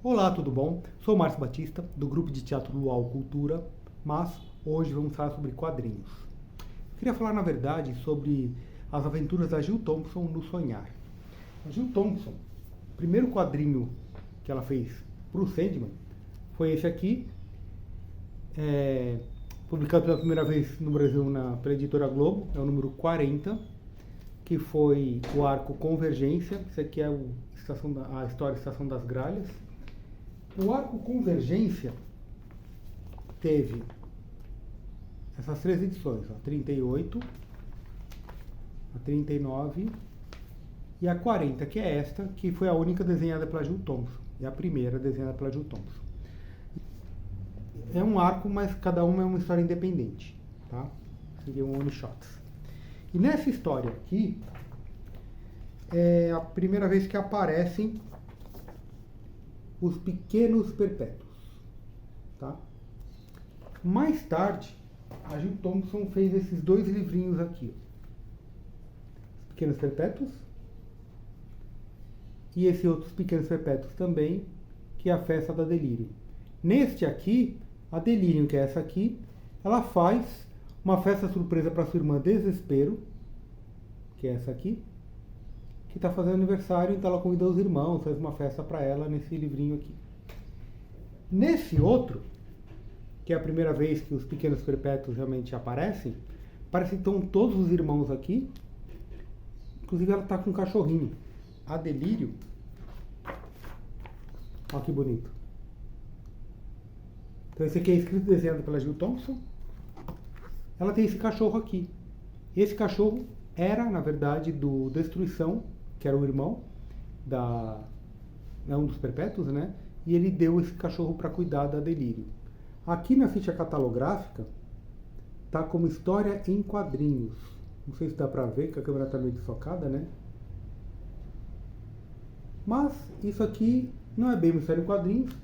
Olá, tudo bom? Sou Márcio Batista, do grupo de teatro Luau Cultura, mas hoje vamos falar sobre quadrinhos. Queria falar, na verdade, sobre as aventuras da Jill Thompson no Sonhar. A Jill Thompson, o primeiro quadrinho que ela fez para o Sandman foi esse aqui, publicado pela primeira vez no Brasil pela editora Globo, é o número 40, que foi o arco Convergência. Isso aqui é a história Estação das Gralhas. O arco Convergência teve essas três edições, a 38, a 39 e a 40, que é esta, que foi a única desenhada pela Jill Thompson, e a primeira desenhada pela Jill Thompson. É um arco, mas cada uma é uma história independente, tá? Seriam one shots. E nessa história aqui, é a primeira vez que aparecem os Pequenos Perpétuos, tá? Mais tarde, a Jill Thompson fez esses dois livrinhos aqui, ó. Pequenos Perpétuos e esse outros Pequenos Perpétuos também, que é a Festa da Delírio. Neste aqui, a Delírio, que é essa aqui, ela faz uma festa surpresa para sua irmã Desespero, que é essa aqui, que está fazendo aniversário, então ela convida os irmãos, faz uma festa para ela nesse livrinho aqui. Nesse outro, que é a primeira vez que os Pequenos Perpétuos realmente aparecem, parece que estão todos os irmãos aqui, inclusive ela está com um cachorrinho. A Delírio, olha que bonito. Então esse aqui é escrito e desenhado pela Jill Thompson. Ela tem esse cachorro aqui. Esse cachorro era, na verdade, do Destruição, que era o irmão um dos Perpétuos, né? E ele deu esse cachorro para cuidar da Delírio. Aqui na ficha catalográfica tá como história em quadrinhos. Não sei se dá para ver, que a câmera tá meio desfocada, né? Mas isso aqui não é bem uma história em quadrinhos.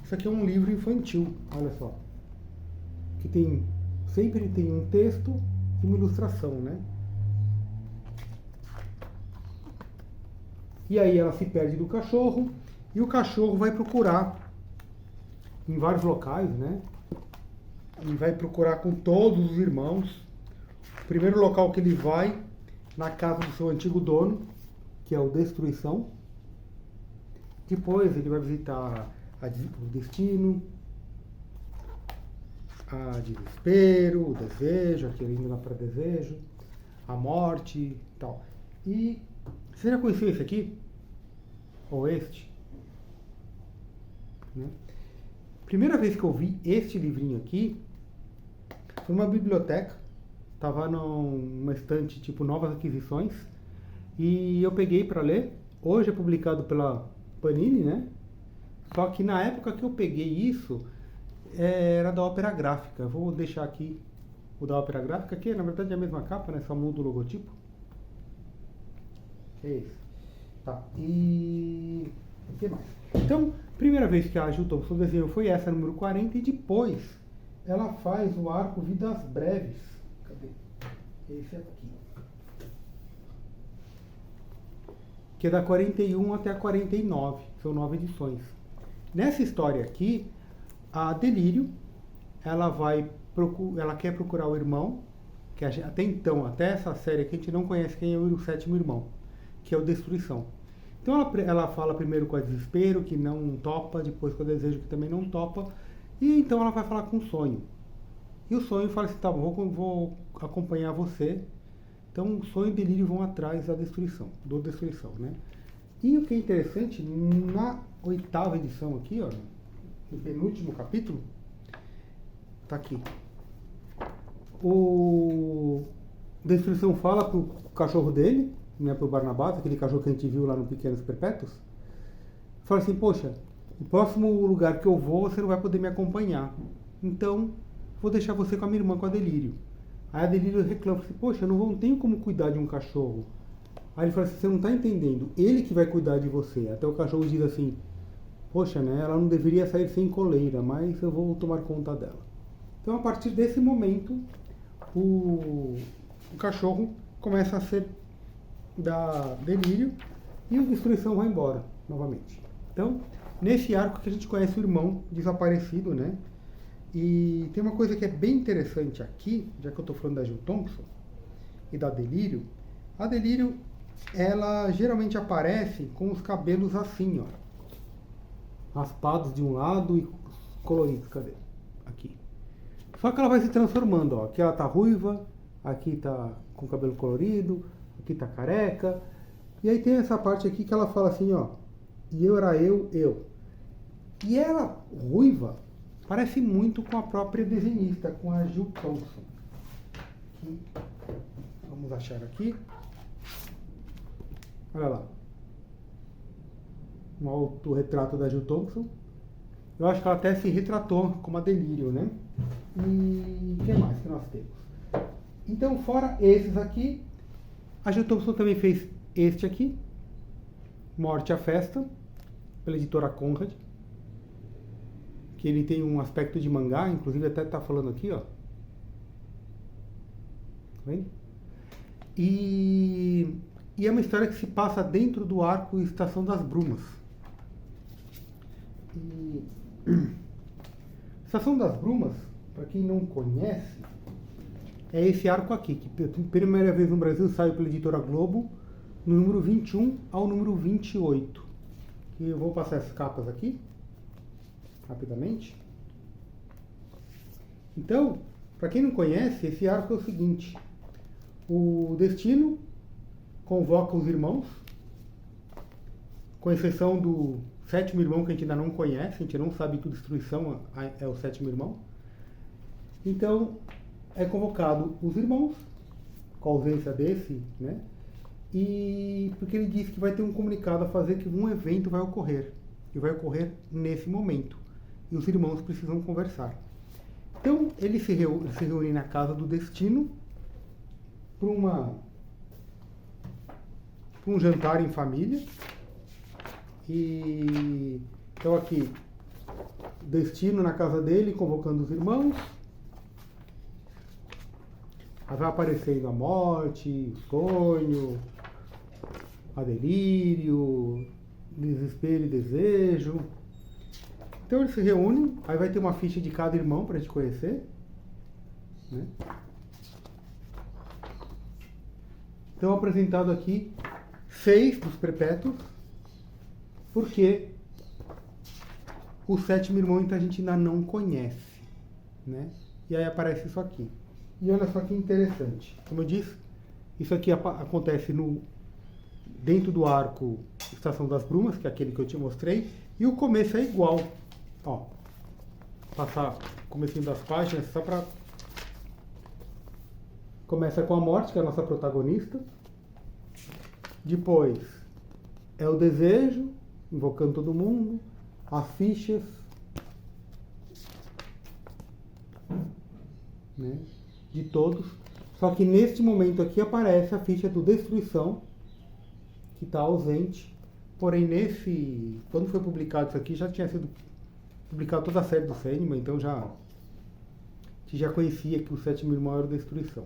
Isso aqui é um livro infantil, olha só. Que sempre tem um texto e uma ilustração, né? E aí ela se perde do cachorro, e o cachorro vai procurar em vários locais, né? E vai procurar com todos os irmãos. O primeiro local que ele vai, na casa do seu antigo dono, que é o Destruição. Depois ele vai visitar o Destino, a Desespero, o Desejo, aquele indo lá para Desejo, a Morte e tal. E você já conheceu esse aqui? Ou este? Né? Primeira vez que eu vi este livrinho aqui foi numa biblioteca. Estava numa estante tipo Novas Aquisições. E eu peguei para ler. Hoje é publicado pela Panini, né? Só que na época que eu peguei isso, era da Ópera Gráfica. Eu vou deixar aqui o da Ópera Gráfica, que na verdade é a mesma capa, né? Só muda o logotipo. É isso. Tá. E o que mais? Então, primeira vez que a Jill Thompson desenhou foi essa, número 40, e depois ela faz o arco Vidas Breves. Cadê? Esse aqui. Que é da 41 até a 49. São 9 edições. Nessa história aqui, a Delírio, ela quer procurar o irmão, que até então, até essa série aqui, a gente não conhece quem é o sétimo irmão, que é o Destruição. Então ela fala primeiro com a Desespero, que não topa, depois com a Desejo, que também não topa, e então ela vai falar com o Sonho. E o Sonho fala assim, tá bom, vou acompanhar você. Então o Sonho e o Delírio vão atrás do Destruição, né? E o que é interessante, na 8ª edição aqui, ó, no penúltimo capítulo, tá aqui. O Destruição fala pro cachorro dele, né, pro Barnabás, aquele cachorro que a gente viu lá no Pequenos Perpétuos, fala assim, poxa, o próximo lugar que eu vou, você não vai poder me acompanhar. Então, vou deixar você com a minha irmã, com a Delírio. Aí a Delírio reclama, assim, poxa, eu não tenho como cuidar de um cachorro. Aí ele fala assim, você não está entendendo, ele que vai cuidar de você. Até o cachorro diz assim, poxa, né, ela não deveria sair sem coleira, mas eu vou tomar conta dela. Então, a partir desse momento, o cachorro começa a ser da Delírio e o Destruição vai embora novamente. Então, nesse arco que a gente conhece o irmão desaparecido, né? E tem uma coisa que é bem interessante aqui, já que eu estou falando da Jill Thompson e da Delírio. A Delírio, ela geralmente aparece com os cabelos assim, ó, raspados de um lado e coloridos, cadê? Aqui. Só que ela vai se transformando, ó. Aqui ela tá ruiva, aqui tá com cabelo colorido, aqui tá careca. E aí tem essa parte aqui que ela fala assim, ó, e eu era eu. E ela, ruiva, parece muito com a própria desenhista, com a Jill Thompson. Aqui. Vamos achar aqui. Olha lá. Um autorretrato da Jill Thompson. Eu acho que ela até se retratou como a Delírio, né? E o que mais que nós temos? Então, fora esses aqui, a Jill Thompson também fez este aqui, Morte à Festa, pela editora Conrad, que ele tem um aspecto de mangá, inclusive até está falando aqui, ó. Tá vendo? E é uma história que se passa dentro do arco Estação das Brumas. E Estação das Brumas, para quem não conhece, é esse arco aqui, que pela primeira vez no Brasil saiu pela editora Globo, no número 21 ao número 28. E eu vou passar as capas aqui, rapidamente. Então, para quem não conhece, esse arco é o seguinte: o Destino convoca os irmãos, com exceção do sétimo irmão que a gente ainda não conhece, a gente não sabe que o Destruição é o sétimo irmão. Então, é convocado os irmãos, com a ausência desse, né? E porque ele diz que vai ter um comunicado a fazer que um evento vai ocorrer, e vai ocorrer nesse momento. E os irmãos precisam conversar. Então, eles se reúnem na casa do Destino para um jantar em família. E então aqui, Destino na casa dele, convocando os irmãos. Aí vai aparecendo a morte, o sonho, a delírio, desespero e desejo. Então eles se reúnem, aí vai ter uma ficha de cada irmão para a gente conhecer, né? Então apresentado aqui 6 dos perpétuos, porque o sétimo irmão então a gente ainda não conhece, né? E aí aparece isso aqui. E olha só que interessante. Como eu disse, isso aqui acontece dentro do arco Estação das Brumas, que é aquele que eu te mostrei, e o começo é igual. Ó, passar o comecinho das páginas só para... Começa com a morte, que é a nossa protagonista. Depois é o desejo, invocando todo mundo, as fichas, né, de todos. Só que neste momento aqui aparece a ficha do Destruição, que está ausente. Porém, quando foi publicado isso aqui, já tinha sido publicado toda a série do Sandman, então a gente já conhecia que o sétimo irmão era o Destruição.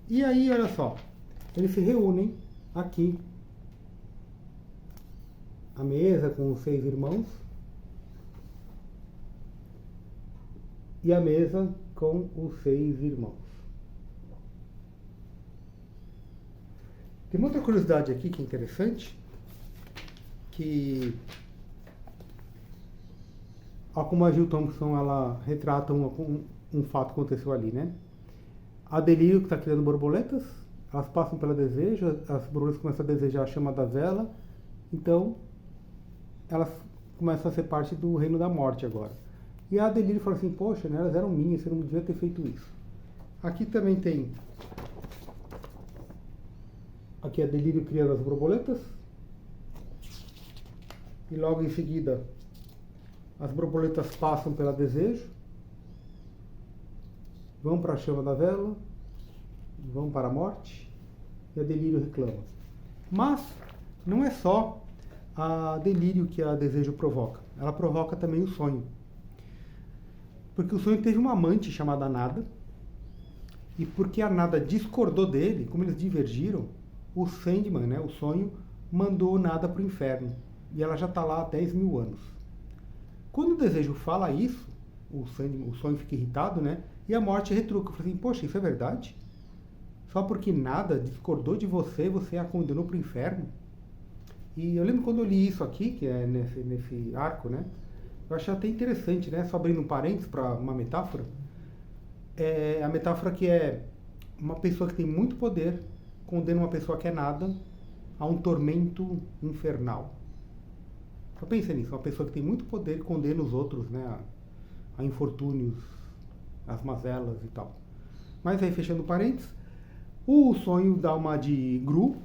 E aí, olha só, eles se reúnem aqui, a mesa com os 6 irmãos, e a mesa com os 6 irmãos. Tem uma outra curiosidade aqui que é interessante, que como a Jill Thompson ela retrata um fato que aconteceu ali, né? A Delírio que está criando borboletas, elas passam pela desejo, as borboletas começam a desejar a chama da vela, então elas começam a ser parte do reino da morte agora. E a Delírio fala assim, poxa, né, elas eram minhas, você não devia ter feito isso. Aqui também tem, aqui a Delírio criando as borboletas, e logo em seguida as borboletas passam pela desejo, vão para a chama da vela, vão para a morte, e a Delírio reclama. Mas não é só a Delírio que a desejo provoca, ela provoca também o sonho. Porque o sonho teve uma amante chamada Nada, e porque a Nada discordou dele, como eles divergiram, o Sandman, né, o sonho, mandou Nada para o inferno. E ela já está lá há 10 mil anos. Quando o desejo fala isso, o sonho fica irritado, né? E a morte retruca, fala assim, poxa, isso é verdade? Só porque nada discordou de você, você a condenou para o inferno? E eu lembro quando eu li isso aqui, que é nesse arco, né? Eu achei até interessante, né? Só abrindo um parênteses para uma metáfora. É a metáfora que é uma pessoa que tem muito poder condena uma pessoa que é nada a um tormento infernal. Só pensa nisso, uma pessoa que tem muito poder condena os outros, né, a infortúnios, as mazelas e tal. Mas aí, fechando parênteses, o sonho dá uma de Gru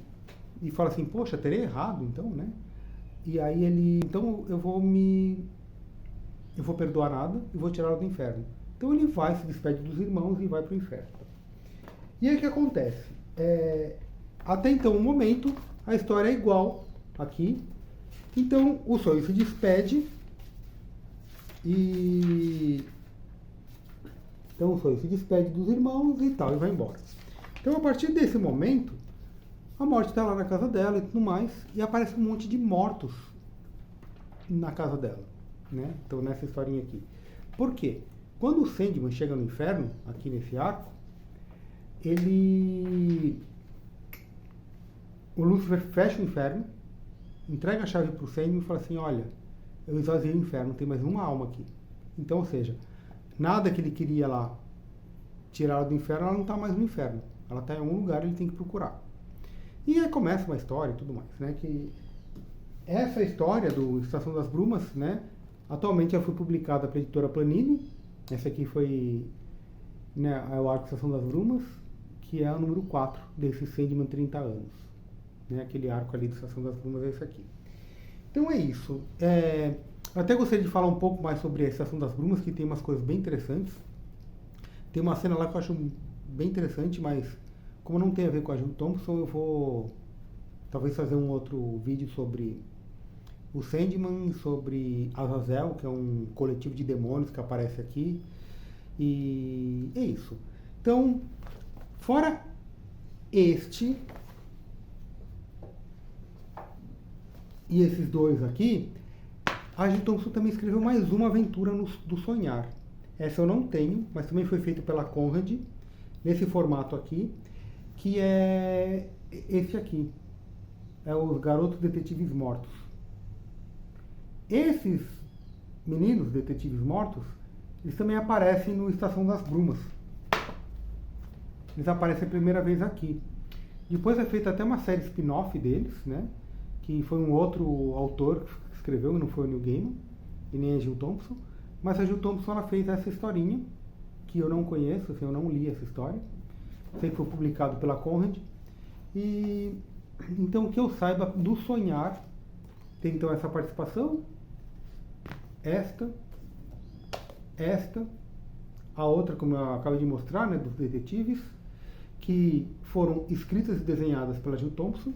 e fala assim, poxa, terei errado então, né? E aí ele, então eu vou perdoar nada e vou tirá-lo do inferno. Então ele vai, se despede dos irmãos e vai para o inferno. E aí o que acontece? Até então, no momento, a história é igual aqui. Então o sonho se despede então o sonho se despede dos irmãos e tal, e vai embora. Então a partir desse momento, a morte está lá na casa dela e tudo mais, e aparece um monte de mortos na casa dela, né? Então nessa historinha aqui. Por quê? Quando o Sandman chega no inferno, aqui nesse arco, o Lúcifer fecha o inferno, entrega a chave para o Sandman e fala assim, olha, eu esvaziei o inferno, não tem mais uma alma aqui. Então, ou seja, nada que ele queria lá tirar do inferno, ela não está mais no inferno. Ela está em algum lugar, ele tem que procurar. E aí começa uma história e tudo mais, né? Que essa história do Estação das Brumas, né? Atualmente já foi publicada pela editora Panini. Essa aqui foi, né, é o arco Estação das Brumas, que é o número 4 desse Sandman 30 anos. Né? Aquele arco ali de Estação das Brumas é esse aqui. Então é isso. Até gostaria de falar um pouco mais sobre a Estação das Brumas, que tem umas coisas bem interessantes. Tem uma cena lá que eu acho bem interessante, mas como não tem a ver com a Jill Thompson, eu vou talvez fazer um outro vídeo sobre o Sandman, sobre Azazel, que é um coletivo de demônios que aparece aqui. E é isso. Então, fora este e esses dois aqui, a Jill Thompson também escreveu mais uma aventura do Sonhar. Essa eu não tenho, mas também foi feita pela Conrad, nesse formato aqui, que é esse aqui. É os Garotos Detetives Mortos. Esses meninos detetives mortos, eles também aparecem no Estação das Brumas. Eles aparecem a primeira vez aqui. Depois é feita até uma série spin-off deles, né? Que foi um outro autor que escreveu, e não foi o Neil Gaiman, e nem a Jill Thompson. Mas a Jill Thompson, ela fez essa historinha, que eu não conheço, assim, eu não li essa história. Sei que foi publicado pela Conrad. E então, que eu saiba, do Sonhar, tem então essa participação, esta, a outra, como eu acabei de mostrar, né, dos detetives, que foram escritas e desenhadas pela Jill Thompson.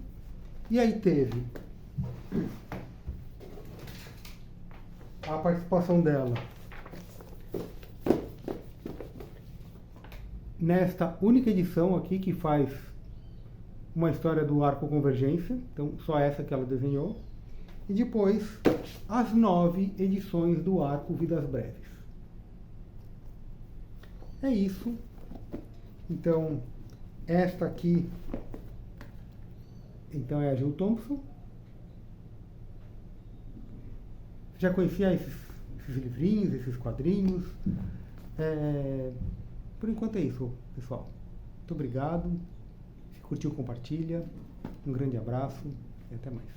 E aí teve a participação dela nesta única edição aqui, que faz uma história do arco Convergência, então só essa que ela desenhou. E depois as 9 edições do arco Vidas Breves. É isso. Então, esta aqui então é a Jill Thompson. Já conhecia esses livrinhos, esses quadrinhos. Por enquanto é isso, pessoal. Muito obrigado. Se curtiu, compartilha. Um grande abraço e até mais.